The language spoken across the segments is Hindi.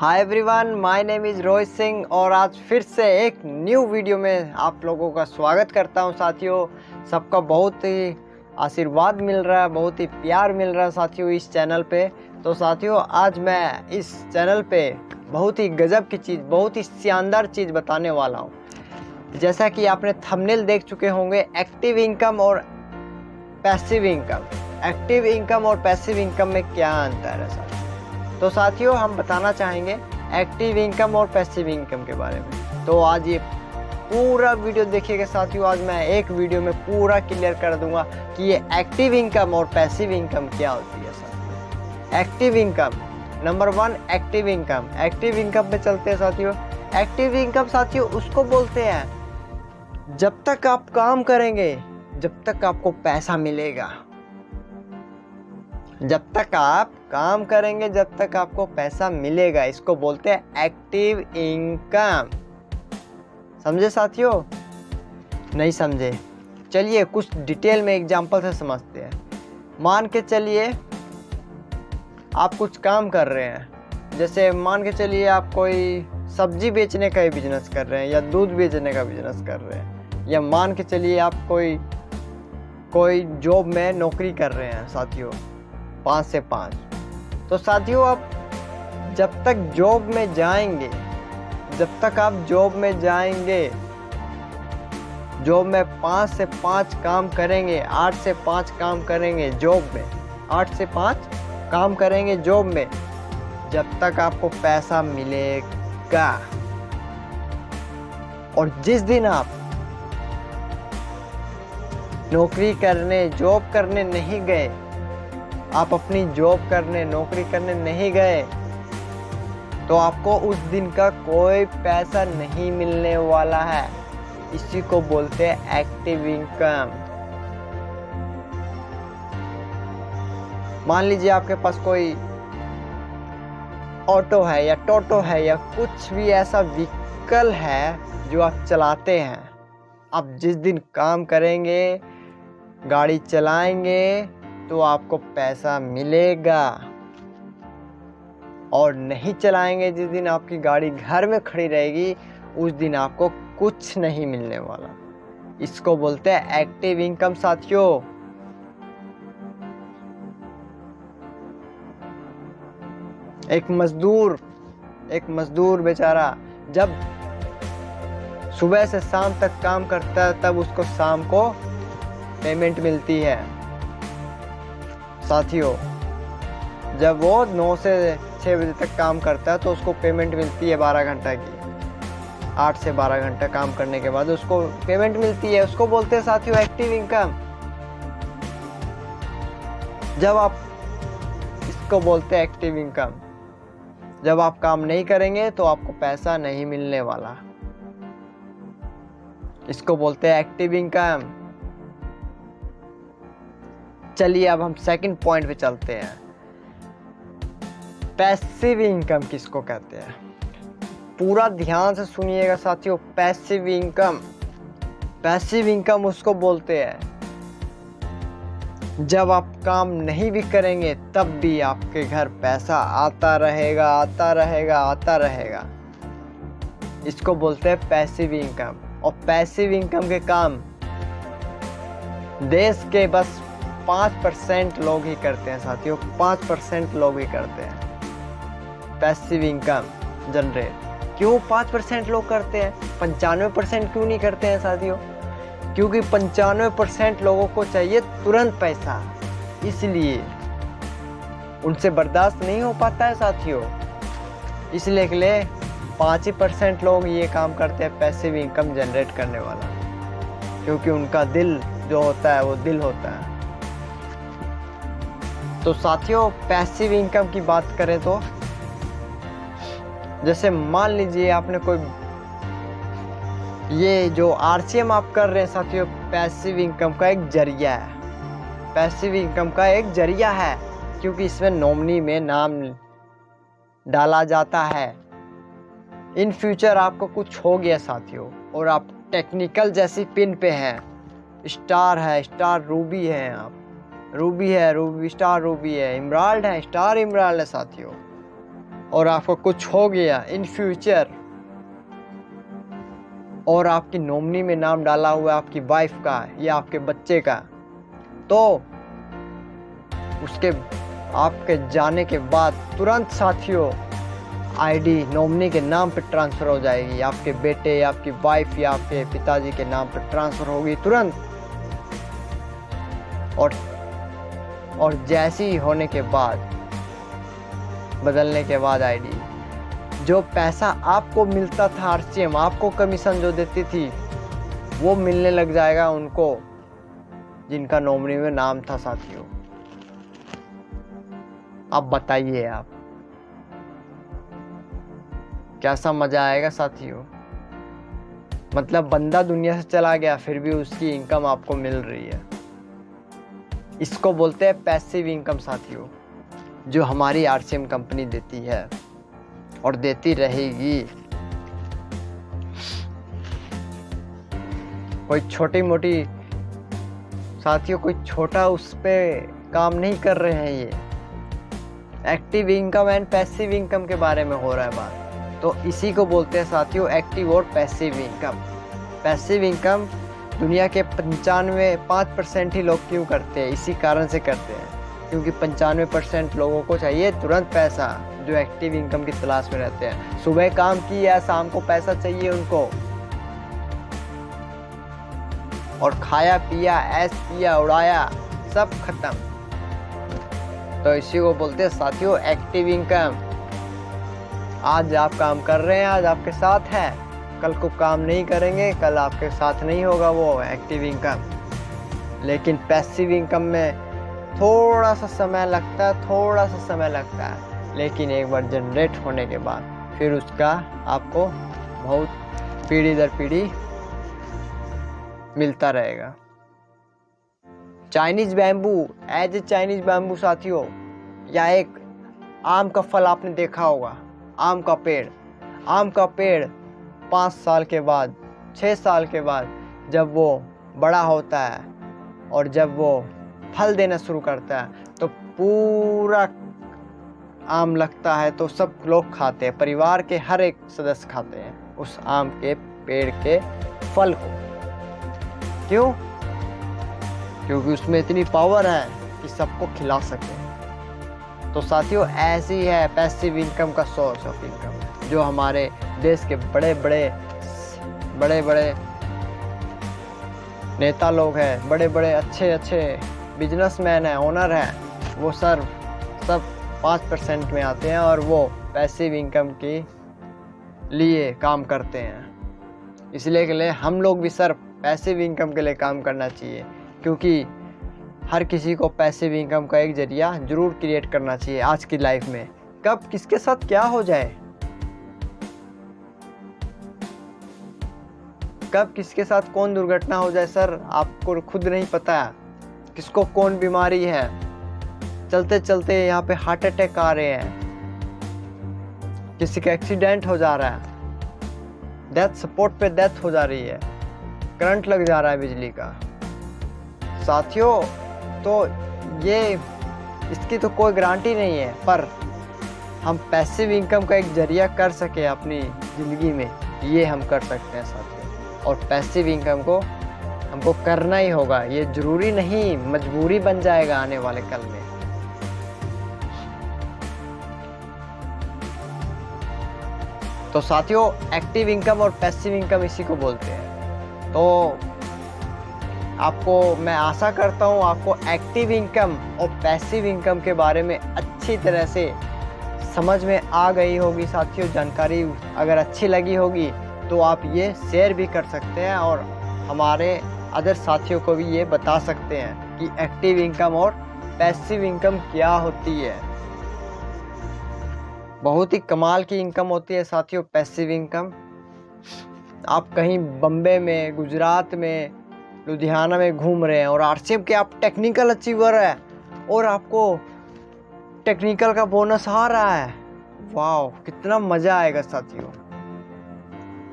Hi everyone, my name is Rohit Singh और आज फिर से एक न्यू वीडियो में आप लोगों का स्वागत करता हूं। साथियों, सबका बहुत ही आशीर्वाद मिल रहा है, बहुत ही प्यार मिल रहा है साथियों इस चैनल पे। तो साथियों, आज मैं इस चैनल पे बहुत ही गजब की चीज़, बहुत ही शानदार चीज़ बताने वाला हूँ। जैसा कि आपने थंबनेल देख चुके होंगे, एक्टिव इनकम और पैसिव इनकम। एक्टिव इनकम और पैसिव इनकम में क्या अंतर है साथियों? तो साथियों, हम बताना चाहेंगे एक्टिव इनकम और पैसिव इनकम के बारे में। तो आज ये पूरा वीडियो देखिएगा साथियों। आज मैं एक वीडियो में पूरा क्लियर कर दूंगा कि ये एक्टिव इनकम और पैसिव इनकम क्या होती है साथियों। Active income, number 1 active income. Active income पे चलते हैं साथियों। एक्टिव इनकम साथियों उसको बोलते हैं जब तक आप काम करेंगे जब तक आपको पैसा मिलेगा। जब तक आप काम करेंगे जब तक आपको पैसा मिलेगा, इसको बोलते हैं एक्टिव इनकम। समझे साथियों? नहीं समझे? चलिए कुछ डिटेल में एग्जांपल से समझते हैं। मान के चलिए आप कुछ काम कर रहे हैं, जैसे मान के चलिए आप कोई सब्जी बेचने का ही बिजनेस कर रहे हैं या दूध बेचने का बिजनेस कर रहे हैं, या मान के चलिए आप कोई जॉब में नौकरी कर रहे हैं साथियों 5 से 5। तो साथियों, आप जब तक जॉब में जाएंगे, जब तक आप जॉब में जाएंगे, जॉब में 5 से 5 काम करेंगे, 8 से 5 काम करेंगे जॉब में, 8 से 5 काम करेंगे जॉब में, जब तक आपको पैसा मिलेगा। और जिस दिन आप नौकरी करने, जॉब करने नहीं गए, आप अपनी जॉब करने, नौकरी करने नहीं गए, तो आपको उस दिन का कोई पैसा नहीं मिलने वाला है। इसी को बोलते हैं एक्टिव इनकम। मान लीजिए आपके पास कोई ऑटो है या टोटो है या कुछ भी ऐसा व्हीकल है जो आप चलाते हैं। आप जिस दिन काम करेंगे, गाड़ी चलाएंगे, तो आपको पैसा मिलेगा। और नहीं चलाएंगे, जिस दिन आपकी गाड़ी घर में खड़ी रहेगी, उस दिन आपको कुछ नहीं मिलने वाला। इसको बोलते हैं एक्टिव इनकम साथियों। एक मजदूर बेचारा जब सुबह से शाम तक काम करता है, तब उसको शाम को पेमेंट मिलती है साथियों। जब वो 9 से 6 बजे तक काम करता है तो उसको पेमेंट मिलती है 12 घंटा की। 8 से 12 घंटा काम करने के बाद उसको पेमेंट मिलती है। उसको बोलते हैं साथियों एक्टिव इनकम। जब आप इसको बोलते हैं एक्टिव इनकम, जब आप काम नहीं करेंगे तो आपको पैसा नहीं मिलने वाला। इसको बोलते हैं एक्टिव इनकम। चलिए अब हम सेकंड पॉइंट पे चलते हैं। पैसिव इनकम किसको कहते हैं? पूरा ध्यान से सुनिएगा साथियों। पैसिव इनकम, पैसिव इनकम उसको बोलते हैं जब आप काम नहीं भी करेंगे तब भी आपके घर पैसा आता रहेगा, आता रहेगा, आता रहेगा। इसको बोलते हैं पैसिव इनकम। और पैसिव इनकम के काम देश के बस 5% लोग ही करते हैं साथियों। 5% लोग ही करते हैं पैसिव इनकम जनरेट। क्यों 5% लोग करते हैं? 95% क्यों नहीं करते हैं साथियों? क्योंकि 95% लोगों को चाहिए तुरंत पैसा, इसलिए उनसे बर्दाश्त नहीं हो पाता है साथियों। इसलिए के लिए 5% लोग ये काम करते हैं पैसिव इनकम जनरेट करने वाला, क्योंकि उनका दिल जो होता है वो दिल होता है। तो साथियों, पैसिव इनकम की बात करें तो जैसे मान लीजिए आपने कोई, ये जो RCM आप कर रहे हैं साथियों, पैसिव इनकम का एक जरिया है। पैसिव इनकम का एक जरिया है क्योंकि इसमें नॉमिनी में नाम डाला जाता है। इन फ्यूचर आपको कुछ हो गया साथियों और आप टेक्निकल जैसी पिन पे हैं, स्टार है, स्टार रूबी है, आप रूबी है, रूबी स्टार रूबी है, इमराल्ड है, स्टार इमराल्ड है साथियों। और आपको कुछ हो गया इन फ्यूचर और आपकी नॉमिनी में नाम डाला हुआ है आपकी वाइफ का या आपके बच्चे का, तो उसके आपके जाने के बाद तुरंत साथियों आईडी नॉमिनी के नाम पर ट्रांसफ़र हो जाएगी, आपके बेटे या आपकी वाइफ या आपके पिताजी के नाम पर ट्रांसफ़र होगी तुरंत। और जैसी ही होने के बाद, बदलने के बाद आईडी, जो पैसा आपको मिलता था आरसीएम, आपको कमीशन जो देती थी, वो मिलने लग जाएगा उनको जिनका नॉमिनी में नाम था साथियों। अब बताइए आप कैसा मजा आएगा साथियों। मतलब बंदा दुनिया से चला गया फिर भी उसकी इनकम आपको मिल रही है। इसको बोलते हैं पैसिव इनकम साथियों, जो हमारी आरसीएम कंपनी देती है और देती रहेगी। कोई छोटी मोटी साथियों, कोई छोटा उस पे काम नहीं कर रहे हैं। ये active income and passive income के बारे में हो रहा है बात। तो इसी को बोलते हैं साथियों एक्टिव और पैसिव इनकम। पैसिव इनकम दुनिया के 95% ही लोग क्यों करते हैं, इसी कारण से करते हैं क्योंकि 95% लोगों को चाहिए तुरंत पैसा, जो एक्टिव इनकम की तलाश में रहते हैं। सुबह काम किया, शाम को पैसा चाहिए उनको, और खाया पिया, ऐश किया, उड़ाया, सब खत्म। तो इसी को बोलते हैं साथियों एक्टिव इनकम। आज आप काम कर रहे हैं, आज आपके साथ है, कल को काम नहीं करेंगे, कल आपके साथ नहीं होगा वो एक्टिव इनकम। लेकिन पैसिव इनकम में थोड़ा सा समय लगता है, लेकिन एक बार जनरेट होने के बाद फिर उसका आपको बहुत पीढ़ी दर पीढ़ी मिलता रहेगा। Chinese bamboo, as a Chinese bamboo साथियों, या एक आम का फल आपने देखा होगा, आम का पेड़ 5 साल के बाद, 6 साल के बाद जब वो बड़ा होता है और जब वो फल देना शुरू करता है तो पूरा आम लगता है, तो सब लोग खाते हैं, परिवार के हर एक सदस्य खाते हैं उस आम के पेड़ के फल को। क्यों? क्योंकि उसमें इतनी पावर है कि सबको खिला सके। तो साथियों ऐसी है पैसिव इनकम का सोर्स ऑफ इनकम, जो हमारे देश के बड़े बड़े नेता लोग हैं, बड़े बड़े अच्छे बिजनेसमैन हैं, ओनर हैं, वो सब 5% में आते हैं और वो पैसिव इनकम के लिए काम करते हैं। इसलिए के लिए हम लोग भी सर पैसिव इनकम के लिए काम करना चाहिए, क्योंकि हर किसी को पैसिव इनकम का एक जरिया जरूर क्रिएट करना चाहिए आज की लाइफ में। कब किसके साथ क्या हो जाए, कब किसके साथ कौन दुर्घटना हो जाए सर, आपको खुद नहीं पता है। किसको कौन बीमारी है, चलते चलते यहाँ पे हार्ट अटैक आ रहे हैं, किसी का एक्सीडेंट हो जा रहा है, डेथ सपोर्ट पे डेथ हो जा रही है, करंट लग जा रहा है बिजली का। साथियों तो ये इसकी तो कोई गारंटी नहीं है, पर हम पैसिव इनकम का एक जरिया कर सके अपनी ज़िंदगी में, ये हम कर सकते हैं साथियों। और पैसिव इनकम को हमको करना ही होगा, ये ज़रूरी नहीं, मजबूरी बन जाएगा आने वाले कल में। तो साथियों एक्टिव इनकम और पैसिव इनकम इसी को बोलते हैं। तो आपको मैं आशा करता हूँ आपको एक्टिव इनकम और पैसिव इनकम के बारे में अच्छी तरह से समझ में आ गई होगी साथियों। जानकारी अगर अच्छी लगी होगी तो आप ये शेयर भी कर सकते हैं और हमारे अदर साथियों को भी ये बता सकते हैं कि एक्टिव इनकम और पैसिव इनकम क्या होती है। बहुत ही कमाल की इनकम होती है साथियों पैसिव इनकम। आप कहीं बम्बे में, गुजरात में, लुधियाना में घूम रहे हैं और आरसीएम के आप टेक्निकल अचीवर है और आपको टेक्निकल का बोनस आ रहा है। वाह, कितना मज़ा आएगा साथियों।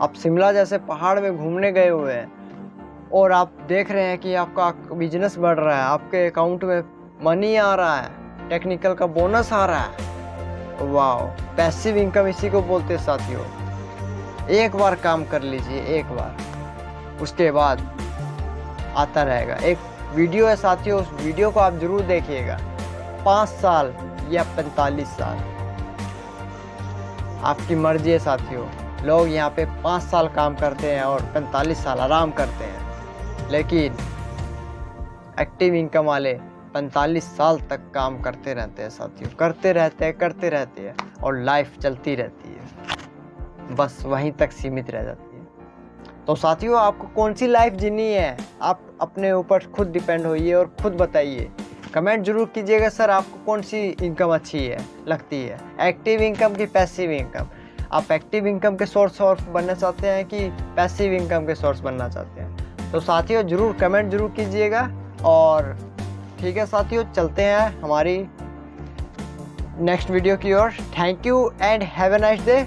आप शिमला जैसे पहाड़ में घूमने गए हुए हैं और आप देख रहे हैं कि आपका बिजनेस बढ़ रहा है, आपके अकाउंट में मनी आ रहा है, टेक्निकल का बोनस आ रहा है, वाह, पैसिव इनकम इसी को बोलते हैं साथियों। एक बार काम कर लीजिए, एक बार, उसके बाद आता रहेगा। एक वीडियो है साथियों, उस वीडियो को आप जरूर देखिएगा। 5 साल या 45 साल, आपकी मर्जी है साथियों। लोग यहाँ पे 5 साल काम करते हैं और 45 साल आराम करते हैं, लेकिन एक्टिव इनकम वाले 45 साल तक काम करते रहते हैं साथियों, करते रहते हैं और लाइफ चलती रहती है, बस वहीं तक सीमित रह जाती है। तो साथियों, आपको कौन सी लाइफ जीनी है, आप अपने ऊपर खुद डिपेंड होइए और खुद बताइए। कमेंट जरूर कीजिएगा सर, आपको कौन सी इनकम अच्छी है लगती है, एक्टिव इनकम की पैसिव इनकम। आप एक्टिव इनकम के सोर्स बनना चाहते हैं कि पैसिव इनकम के सोर्स बनना चाहते हैं? तो साथियों जरूर कमेंट जरूर कीजिएगा। और ठीक है साथियों, चलते हैं हमारी नेक्स्ट वीडियो की ओर। Thank you and have a nice day.